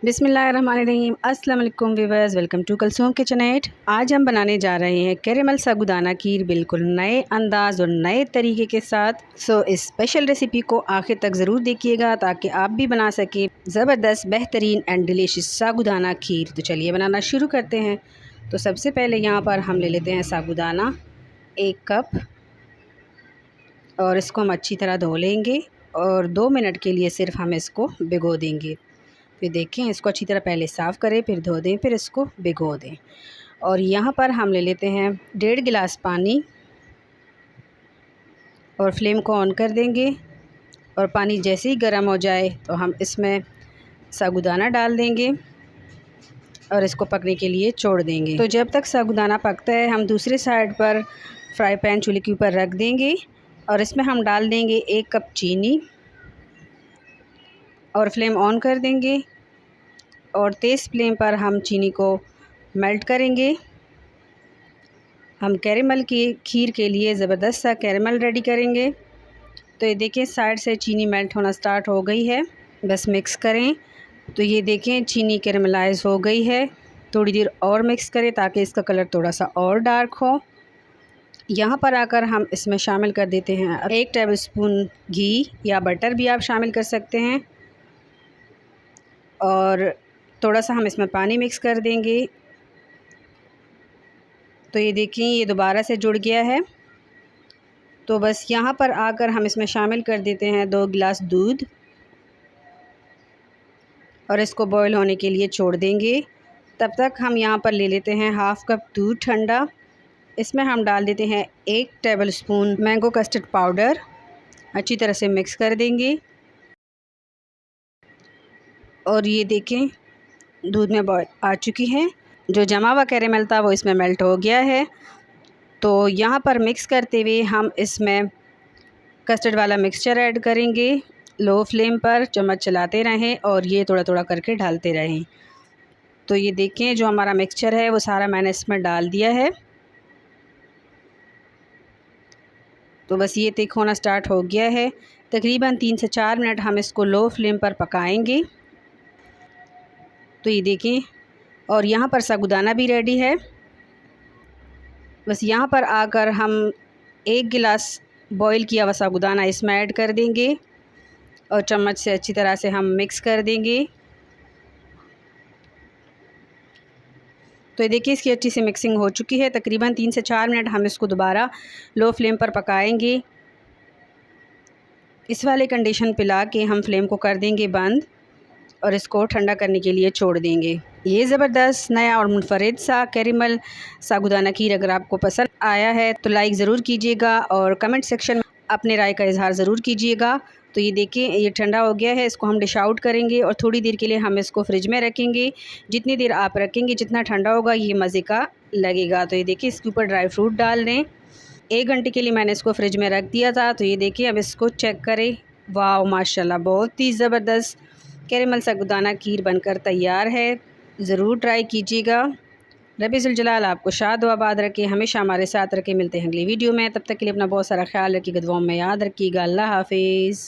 बिस्मिल्लाहिर्रहमानिर्रहीम। अस्सलाम वालेकुम viewers, welcome to Kulsoom kitchen at. आज हम बनाने जा रहे हैं कैरेमल साबूदाना खीर, बिल्कुल नए अंदाज और नए तरीके के साथ। इस स्पेशल रेसिपी को आखिर तक ज़रूर देखिएगा ताकि आप भी बना सकें ज़बरदस्त, बेहतरीन एंड डिलीशियस साबूदाना खीर। तो चलिए बनाना शुरू करते हैं। तो सबसे पहले यहाँ पर हम ले लेते हैं साबूदाना 1 कप, और इसको हम अच्छी तरह धो लेंगे और 2 मिनट के लिए सिर्फ हम इसको भिगो देंगे। फिर देखें, इसको अच्छी तरह पहले साफ़ करें, फिर धो दें, फिर इसको भिगो दें। और यहाँ पर हम ले लेते हैं 1.5 गिलास पानी और फ्लेम को ऑन कर देंगे। और पानी जैसे ही गर्म हो जाए तो हम इसमें साबूदाना डाल देंगे और इसको पकने के लिए छोड़ देंगे। तो जब तक साबूदाना पकता है, हम दूसरी साइड पर फ्राई पैन चूल्हे के ऊपर रख देंगे और इसमें हम डाल देंगे 1 कप चीनी और फ्लेम ऑन कर देंगे। और तेज़ फ्लेम पर हम चीनी को मेल्ट करेंगे। हम कैरेमल की खीर के लिए ज़बरदस्त सा कैरेमल रेडी करेंगे। तो ये देखें, साइड से चीनी मेल्ट होना स्टार्ट हो गई है। बस मिक्स करें। तो ये देखें, चीनी कैरेमलाइज हो गई है। थोड़ी देर और मिक्स करें ताकि इसका कलर थोड़ा सा और डार्क हो। यहाँ पर आकर हम इसमें शामिल कर देते हैं 1 टेबलस्पून घी या बटर भी आप शामिल कर सकते हैं। और थोड़ा सा हम इसमें पानी मिक्स कर देंगे। तो ये देखिए, ये दोबारा से जुड़ गया है। तो बस यहाँ पर आकर हम इसमें शामिल कर देते हैं 2 गिलास दूध और इसको बॉईल होने के लिए छोड़ देंगे। तब तक हम यहाँ पर ले लेते हैं 1/2 कप दूध ठंडा। इसमें हम डाल देते हैं 1 टेबलस्पून मैंगो कस्टर्ड पाउडर। अच्छी तरह से मिक्स कर देंगे। और ये देखें, दूध में बॉईल आ चुकी है। जो जमा हुआ कैरेमल था वो इसमें मेल्ट हो गया है। तो यहाँ पर मिक्स करते हुए हम इसमें कस्टर्ड वाला मिक्सचर ऐड करेंगे। लो फ्लेम पर चम्मच चलाते रहें और ये थोड़ा थोड़ा करके डालते रहें। तो ये देखें, जो हमारा मिक्सचर है वो सारा मैंने इसमें डाल दिया है। तो बस ये थिक होना स्टार्ट हो गया है। तकरीबन 3 से 4 मिनट हम इसको लो फ्लेम पर पकाएंगे। तो ये देखें, और यहाँ पर साबूदाना भी रेडी है। बस यहाँ पर आकर हम 1 गिलास बॉईल किया हुआ साबूदाना इसमें ऐड कर देंगे और चम्मच से अच्छी तरह से हम मिक्स कर देंगे। तो ये देखिए, इसकी अच्छी सी मिक्सिंग हो चुकी है। तकरीबन 3 से 4 मिनट हम इसको दोबारा लो फ्लेम पर पकाएंगे। इस वाले कंडीशन पे ला के हम फ्लेम को कर देंगे बंद और इसको ठंडा करने के लिए छोड़ देंगे। ये ज़बरदस्त नया और मुनफरिद सा कैरेमल साबूदाना खीर अगर आपको पसंद आया है तो लाइक ज़रूर कीजिएगा और कमेंट सेक्शन में अपने राय का इजहार ज़रूर कीजिएगा। तो ये देखिए, ये ठंडा हो गया है। इसको हम डिश आउट करेंगे और थोड़ी देर के लिए हम इसको फ्रिज में रखेंगे। जितनी देर आप रखेंगे, जितना ठंडा होगा, ये मज़े का लगेगा। तो ये देखिए, इसके ऊपर ड्राई फ्रूट डाल दें। 1 घंटे के लिए मैंने इसको फ्रिज में रख दिया था। तो ये देखिए, अब इसको चेक करें। वाह माशाल्लाह, बहुत ही ज़बरदस्त कैरेमल साबूदाना खीर बनकर तैयार है। ज़रूर ट्राई कीजिएगा। रब्बी ज़ुल जलाल आपको शाद व आबाद रखे, हमेशा हमारे साथ रखे। मिलते हैं अगली वीडियो में। तब तक के लिए अपना बहुत सारा ख्याल रखिएगा, दुआओं में याद रखिएगा। अल्लाह हाफिज़।